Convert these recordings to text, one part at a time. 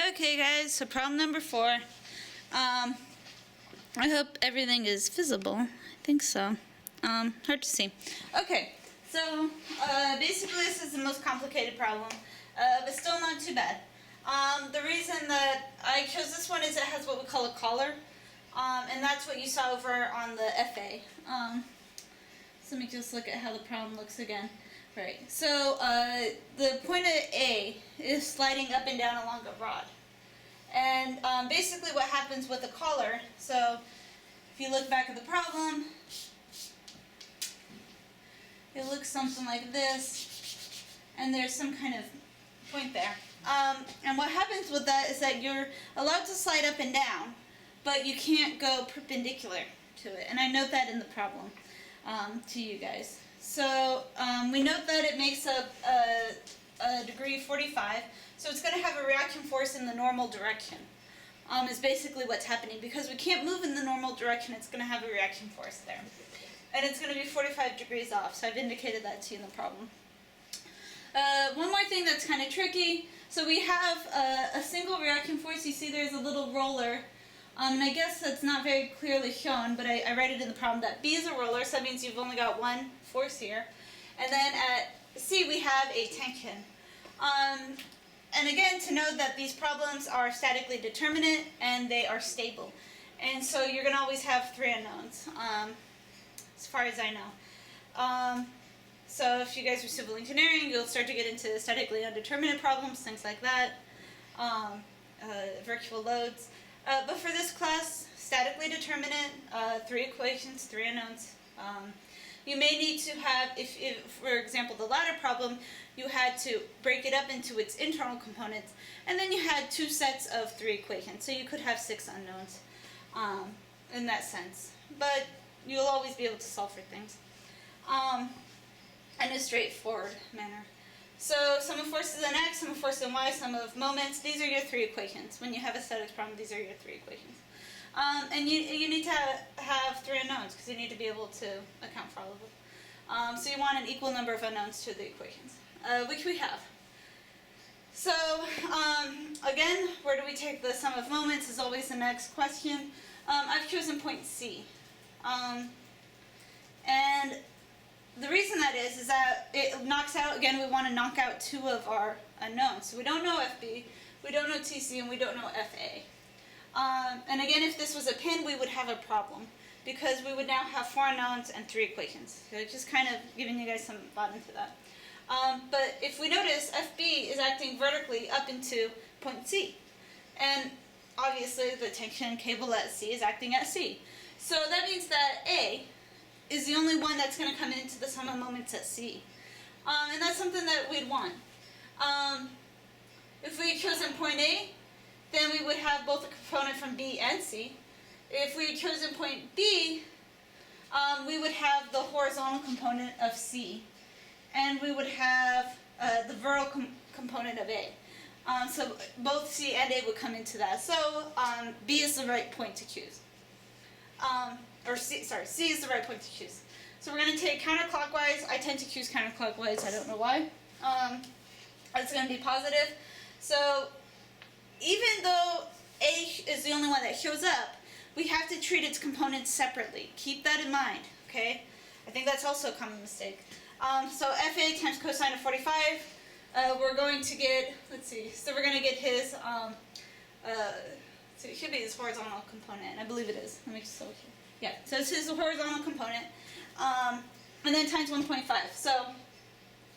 Okay guys, so problem number 4. I hope everything is visible. I think so. Hard to see. Okay, so basically this is the most complicated problem, but still not too bad. The reason that I chose this one is it has what we call a collar, and that's what you saw over on the FA. So let me just look at how the problem looks again. Right, so the point of A is sliding up and down along a rod. And basically what happens with the collar, so if you look back at the problem, it looks something like this, and there's some kind of point there. And what happens with that is that you're allowed to slide up and down, but you can't go perpendicular to it. And I note that in the problem to you guys. So we note that it makes a degree 45, so it's going to have a reaction force in the normal direction, is basically what's happening. Because we can't move in the normal direction, it's going to have a reaction force there. And it's going to be 45 degrees off, so I've indicated that to you in the problem. One more thing that's kind of tricky, so we have a single reaction force. You see there's a little roller, and I guess that's not very clearly shown, but I write it in the problem that B is a roller, so that means you've only got one force here. And then at C we have a tension. And again, to note that these problems are statically determinate and they are stable. And so you're going to always have 3 unknowns, as far as I know. So if you guys are civil engineering, you'll start to get into statically undeterminate problems, things like that, virtual loads. But for this class, statically determinate, 3 equations, 3 unknowns. You may need to have, if for example, the latter problem, you had to break it up into its internal components, and then you had 2 sets of 3 equations, so you could have 6 unknowns in that sense. But you'll always be able to solve for things in a straightforward manner. So sum of forces in X, sum of forces in Y, sum of moments, these are your 3 equations. When you have a statics problem, these are your 3 equations. And you need to have 3 unknowns because you need to be able to account for all of them. So you want an equal number of unknowns to the equations, which we have. So again, where do we take the sum of moments is always the next question. I've chosen point C. And the reason that is that it knocks out, again, we want to knock out 2 of our unknowns. So we don't know FB, we don't know TC, and we don't know FA. And again, if this was a pin, we would have a problem because we would now have 4 unknowns and 3 equations. So just kind of giving you guys some thought into that. But if we notice, FB is acting vertically up into point C. And obviously the tension cable at C is acting at C. So that means that A is the only one that's going to come into the sum of moments at C. And that's something that we'd want. If we had chosen point A, then we would have both a component from B and C. If we had chosen point B, we would have the horizontal component of C, and we would have the vertical component of A. So both C and A would come into that. So B is the right point to choose. C is the right point to choose. So we're going to take counterclockwise. I tend to choose counterclockwise. I don't know why. It's going to be positive. So even though A is the only one that shows up, we have to treat its components separately. Keep that in mind, okay? I think that's also a common mistake. So FA times cosine of 45, we're going to get, let's see, so we're going to get his, so it should be his horizontal component, I believe it is. Let me just double check. Yeah, so it's his horizontal component, and then times 1.5. So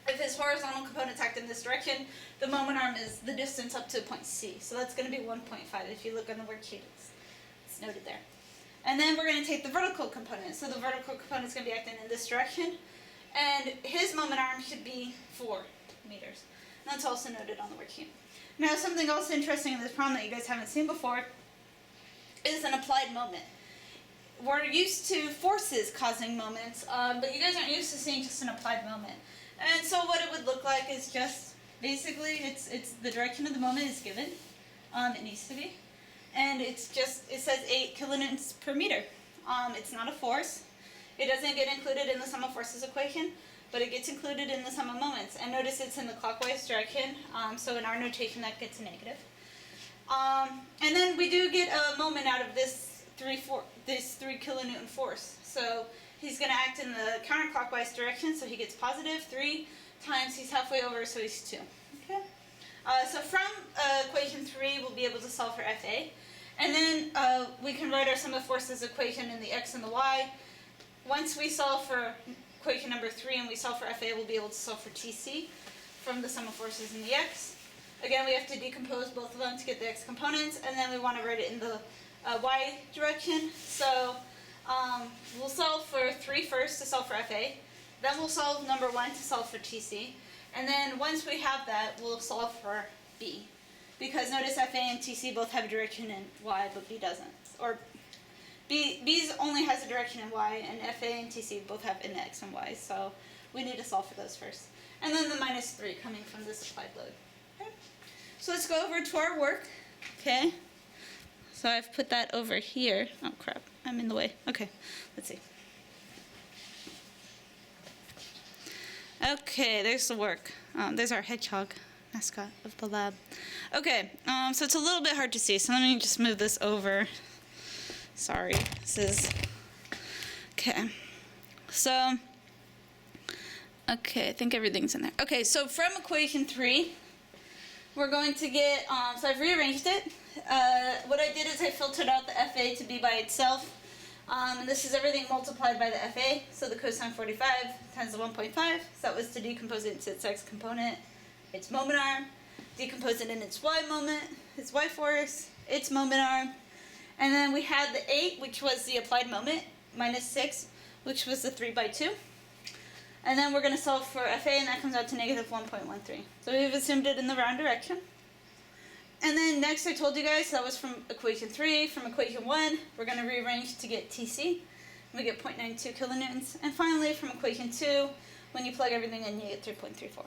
if his horizontal components act in this direction, the moment arm is the distance up to point C. So that's going to be 1.5. If you look on the worksheet, it's noted there. And then we're going to take the vertical component. So the vertical component is going to be acting in this direction. And his moment arm should be 4 meters. And that's also noted on the worksheet. Now, something also interesting in this problem that you guys haven't seen before is an applied moment. We're used to forces causing moments, but you guys aren't used to seeing just an applied moment. And so what it would look like is just, basically, it's the direction of the moment is given. It needs to be. And it's just, it says 8 kilonewtons per meter. It's not a force. It doesn't get included in the sum of forces equation, but it gets included in the sum of moments. And notice it's in the clockwise direction, so in our notation that gets a negative. And then we do get a moment out of this 3 kilonewton force. So he's going to act in the counterclockwise direction, so he gets positive 3 times he's halfway over, so he's 2. Okay. So from equation 3, we'll be able to solve for FA. And then we can write our sum of forces equation in the x and the y. Once we solve for equation number 3 and we solve for FA, we'll be able to solve for TC from the sum of forces in the x. Again, we have to decompose both of them to get the x components, and then we want to write it in the y direction. So we'll solve for 3 first to solve for FA. Then we'll solve number 1 to solve for TC. And then once we have that, we'll solve for B. Because notice FA and TC both have a direction in y, but B doesn't. Or B's only has a direction in y, and FA and TC both have an x and y. So we need to solve for those first. And then the minus 3 coming from this applied load. Okay. So let's go over to our work. Okay. So I've put that over here. Oh crap, I'm in the way. Okay, let's see. Okay, there's the work. There's our hedgehog, mascot of the lab. Okay, so it's a little bit hard to see, so let me just move this over. Sorry, this is... Okay, so... Okay, I think everything's in there. Okay, so from equation 3, we're going to get... so I've rearranged it. What I did is I filtered out the FA to be by itself. And this is everything multiplied by the FA, so the cosine 45 times the 1.5, so that was to decompose it into its x component, its moment arm, decompose it in its y moment, its y force, its moment arm, and then we had the 8, which was the applied moment, minus 6, which was the 3 by 2. And then we're going to solve for FA, and that comes out to negative 1.13. So we've assumed it in the round direction. And then next I told you guys that was from equation 3. From equation 1, we're going to rearrange to get TC. We get 0.92 kilonewtons. And finally, from equation 2, when you plug everything in, you get 3.34.